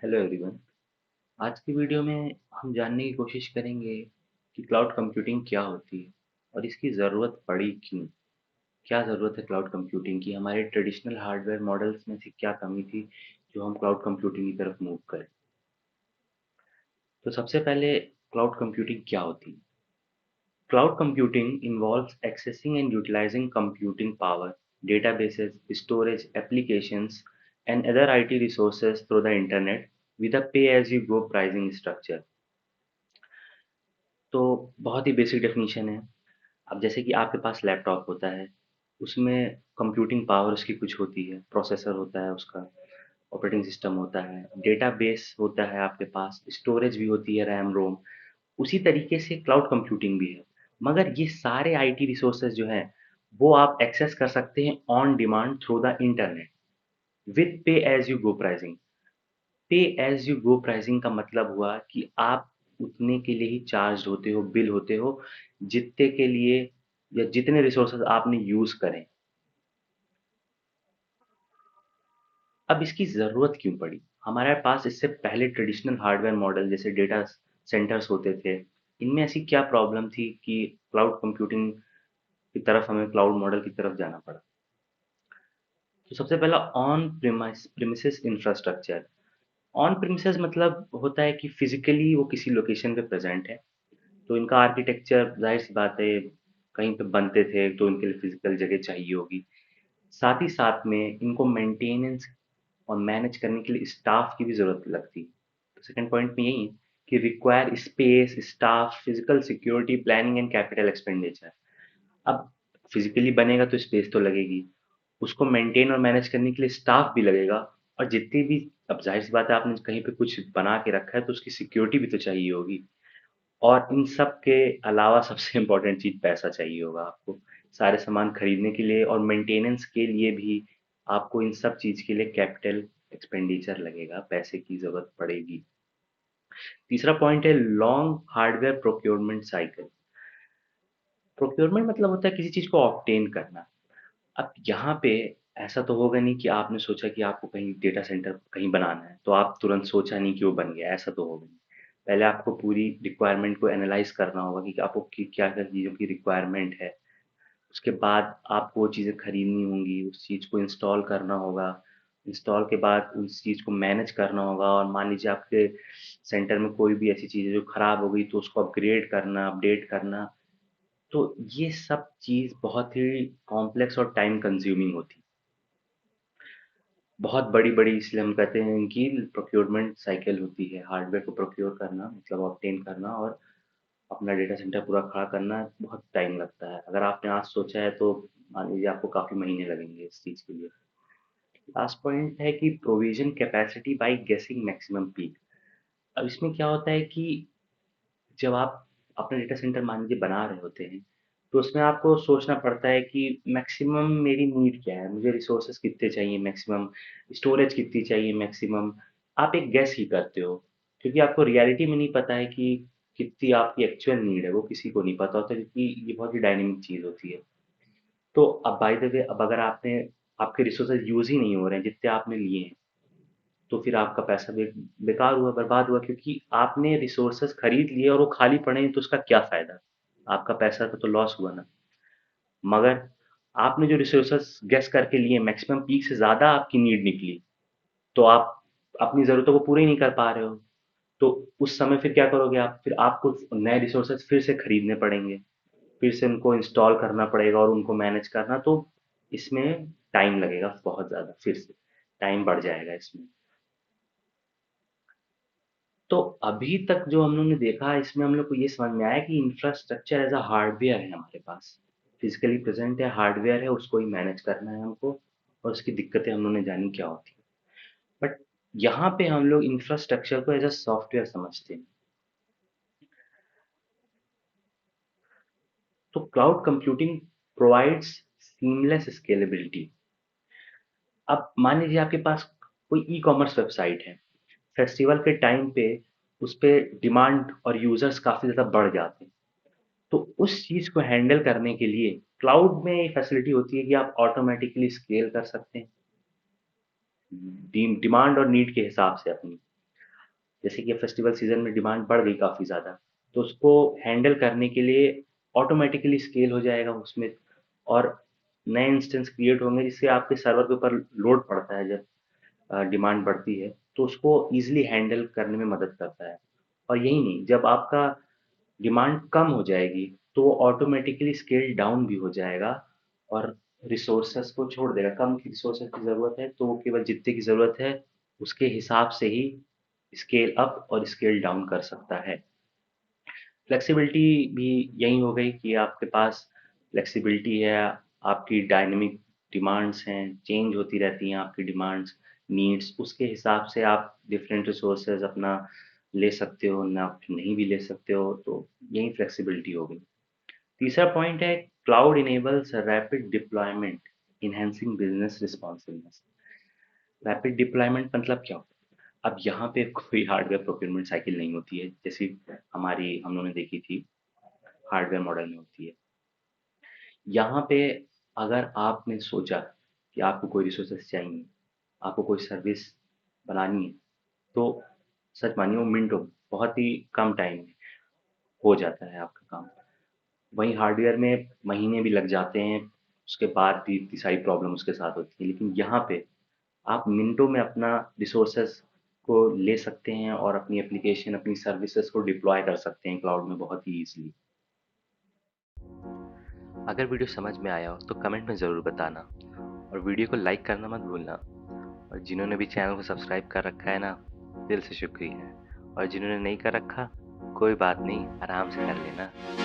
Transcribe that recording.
Hello everyone. आज की video में हम जानने की कोशिश करेंगे कि क्लाउड कंप्यूटिंग क्या होती है और इसकी ज़रूरत पड़ी क्यों। क्या ज़रूरत है क्लाउड कंप्यूटिंग की, हमारे ट्रेडिशनल हार्डवेयर मॉडल्स में से क्या कमी थी जो हम क्लाउड कंप्यूटिंग की तरफ मूव करें। तो सबसे पहले क्लाउड कंप्यूटिंग क्या होती है। Cloud computing involves accessing and utilizing computing power, databases, storage, applications, and other IT resources through the internet with a pay-as-you-go pricing structure। तो बहुत ही बेसिक डेफिनेशन है। अब जैसे कि आपके पास लैपटॉप होता है, उसमें कंप्यूटिंग पावर उसकी कुछ होती है, प्रोसेसर होता है उसका, ऑपरेटिंग सिस्टम होता है, डेटाबेस होता है आपके पास, स्टोरेज भी होती है, रैम रोम। उसी तरीके से क्लाउड कंप्यूटिंग भी है। मगर ये सारे आईटी रिसोर्सेज जो हैं, वो आप एक्सेस कर सकते हैं on demand through the internet with पे एज यू गो प्राइसिंग। पे एज यू गो प्राइसिंग का मतलब हुआ कि आप उतने के लिए ही चार्ज होते हो, बिल होते हो, जितने के लिए या जितने रिसोर्सेज आपने यूज करें। अब इसकी जरूरत क्यों पड़ी। हमारे पास इससे पहले ट्रेडिशनल हार्डवेयर मॉडल जैसे डेटा सेंटर्स होते थे, इनमें ऐसी क्या प्रॉब्लम थी कि क्लाउड कंप्यूटिंग की तरफ, हमें क्लाउड मॉडल की तरफ जाना पड़ा। तो सबसे पहला on premises infrastructure. On premises मतलब होता है कि फिजिकली वो किसी लोकेशन पे प्रेजेंट है। तो इनका आर्किटेक्चर जाहिर सी बात है, कहीं पे बनते थे तो इनके लिए फिजिकल जगह चाहिए होगी। साथ ही साथ में इनको मेंटेनेंस और मैनेज करने के लिए स्टाफ की भी जरूरत लगती है। तो सेकंड पॉइंट में यही है कि require space, staff, physical security, planning and capital expenditure. अब फिजिकली बनेगा तो स्पेस तो लगेगी, उसको मेंटेन और मैनेज करने के लिए स्टाफ भी लगेगा, और जितनी भी, अब जाहिर सी बात है आपने कहीं पे कुछ बना के रखा है तो उसकी सिक्योरिटी भी तो चाहिए होगी। और इन सब के अलावा सबसे इम्पोर्टेंट चीज़ पैसा चाहिए होगा आपको, सारे सामान खरीदने के लिए और मेंटेनेंस के लिए भी। आपको इन सब चीज़ के लिए कैपिटल एक्सपेंडिचर लगेगा, पैसे की ज़रूरत पड़ेगी। तीसरा पॉइंट है long hardware procurement cycle. Procurement मतलब होता है किसी चीज़ को ऑब्टेन करना। अब यहाँ पे ऐसा तो होगा नहीं कि आपने सोचा कि आपको कहीं डेटा सेंटर कहीं बनाना है तो आप तुरंत सोचा नहीं कि वो बन गया, ऐसा तो होगा नहीं। पहले आपको पूरी रिक्वायरमेंट को एनालाइज करना होगा कि आपको क्या क्या चीज़ों की रिक्वायरमेंट है। उसके बाद आपको वो चीज़ें खरीदनी होंगी, उस चीज़ को इंस्टॉल करना होगा। इंस्टॉल के बाद उस चीज़ को मैनेज करना होगा, और मान लीजिए आपके सेंटर में कोई भी ऐसी चीज़ है जो खराब हो गई तो उसको अपग्रेड करना, अपडेट करना। तो ये सब चीज़ बहुत ही कॉम्प्लेक्स और टाइम कंज्यूमिंग होती है। बहुत बड़ी-बड़ी, इसलिए हम कहते हैं इनकी प्रोक्योरमेंट साइकिल होती है। हार्डवेयर को प्रोक्योर करना मतलब ऑब्टेन करना, और अपना डेटा सेंटर पूरा खड़ा करना बहुत टाइम लगता है। अगर आपने आज सोचा है तो मान लीजिए आपको काफ़ी महीने लगेंगे इस चीज़ के लिए। लास्ट पॉइंट है कि प्रोविज़न कैपेसिटी बाय गेसिंग मैक्सिमम पीक। अब इसमें क्या होता है कि जब आप अपना डेटा सेंटर मान लीजिए बना रहे होते हैं, तो उसमें आपको सोचना पड़ता है कि मैक्सिमम मेरी नीड क्या है, मुझे रिसोर्सेज कितने चाहिए मैक्सिमम, स्टोरेज कितनी चाहिए मैक्सिमम। आप एक गैस ही करते हो, क्योंकि आपको रियलिटी में नहीं पता है कि कितनी आपकी एक्चुअल नीड है, वो किसी को नहीं पता होता, क्योंकि ये बहुत ही डायनेमिक चीज़ होती है। तो अब बाय द वे, अब अगर आपने, आपके रिसोर्सेज यूज ही नहीं हो रहे हैं जितने आपने लिए हैं, तो फिर आपका पैसा बेकार हुआ, बर्बाद हुआ, क्योंकि आपने रिसोर्सेज खरीद लिए और वो खाली पड़े हैं तो उसका क्या फायदा। आपका पैसा का तो लॉस हुआ ना। मगर आपने जो रिसोर्सेज गेस करके लिए, मैक्सिमम पीक से ज्यादा आपकी नीड निकली, तो आप अपनी जरूरतों को पूरी नहीं कर पा रहे हो। तो उस समय फिर क्या करोगे आप, फिर आपको नए रिसोर्सेज फिर से खरीदने पड़ेंगे, फिर से उनको इंस्टॉल करना पड़ेगा और उनको मैनेज करना। तो इसमें टाइम लगेगा बहुत ज़्यादा, फिर से टाइम बढ़ जाएगा इसमें। तो अभी तक जो हम लोग ने देखा, इसमें हम लोग को ये समझ में आया कि इंफ्रास्ट्रक्चर एज अ हार्डवेयर है हमारे पास, फिजिकली प्रेजेंट है, हार्डवेयर है, उसको ही मैनेज करना है हमको, और उसकी दिक्कतें हम लोग ने जानी क्या होती है। बट यहाँ पे हम लोग इंफ्रास्ट्रक्चर को एज अ सॉफ्टवेयर समझते हैं। तो cloud computing provides seamless scalability. अब मान लीजिए आपके पास कोई ई कॉमर्स वेबसाइट है, फेस्टिवल के टाइम पे उस पे डिमांड और यूजर्स काफ़ी ज़्यादा बढ़ जाते हैं। तो उस चीज़ को हैंडल करने के लिए क्लाउड में ये फैसिलिटी होती है कि आप ऑटोमेटिकली स्केल कर सकते हैं डिमांड और नीड के हिसाब से अपनी। जैसे कि अब फेस्टिवल सीजन में डिमांड बढ़ गई काफ़ी ज़्यादा, तो उसको हैंडल करने के लिए ऑटोमेटिकली स्केल हो जाएगा उसमें, और नए इंस्टेंस क्रिएट होंगे जिससे आपके सर्वर के ऊपर लोड पड़ता है जब डिमांड बढ़ती है, तो उसको ईजिली हैंडल करने में मदद करता है। और यही नहीं, जब आपका डिमांड कम हो जाएगी तो वो ऑटोमेटिकली स्केल डाउन भी हो जाएगा और रिसोर्सेस को छोड़ देगा। कम की रिसोर्सेस की ज़रूरत है तो वो केवल जितने की ज़रूरत है उसके हिसाब से ही स्केल अप और स्केल डाउन कर सकता है। फ्लेक्सिबिलिटी भी यही हो गई कि आपके पास फ्लेक्सिबिलिटी है, आपकी डायनेमिक डिमांड्स हैं, चेंज होती रहती हैं आपकी डिमांड्स, नीड्स, उसके हिसाब से आप डिफरेंट रिसोर्सेज अपना ले सकते हो, ना नहीं भी ले सकते हो, तो यही फ्लेक्सिबिलिटी हो गई। तीसरा पॉइंट है cloud enables rapid deployment, enhancing business responsiveness. Rapid deployment मतलब क्या होता है? अब यहाँ पे कोई हार्डवेयर प्रोक्योरमेंट साइकिल नहीं होती है जैसी हमारी हम लोगों ने देखी थी हार्डवेयर मॉडल में होती है। यहाँ पे अगर आपने सोचा कि आपको कोई रिसोर्सेस चाहिए, आपको कोई सर्विस बनानी है, तो सच मानिए वो मिनटों बहुत ही कम टाइम में हो जाता है आपका काम। वहीं हार्डवेयर में महीने भी लग जाते हैं, उसके बाद भी इतनी सारी प्रॉब्लम उसके साथ होती है, लेकिन यहाँ पे आप मिनटों में अपना रिसोर्सेस को ले सकते हैं और अपनी एप्लीकेशन, अपनी सर्विसेज को डिप्लॉय कर सकते हैं क्लाउड में बहुत ही ईजिली। अगर वीडियो समझ में आया हो तो कमेंट में ज़रूर बताना, और वीडियो को लाइक करना मत भूलना। और जिन्होंने भी चैनल को सब्सक्राइब कर रखा है ना, दिल से शुक्रिया है। और जिन्होंने नहीं कर रखा, कोई बात नहीं, आराम से कर लेना।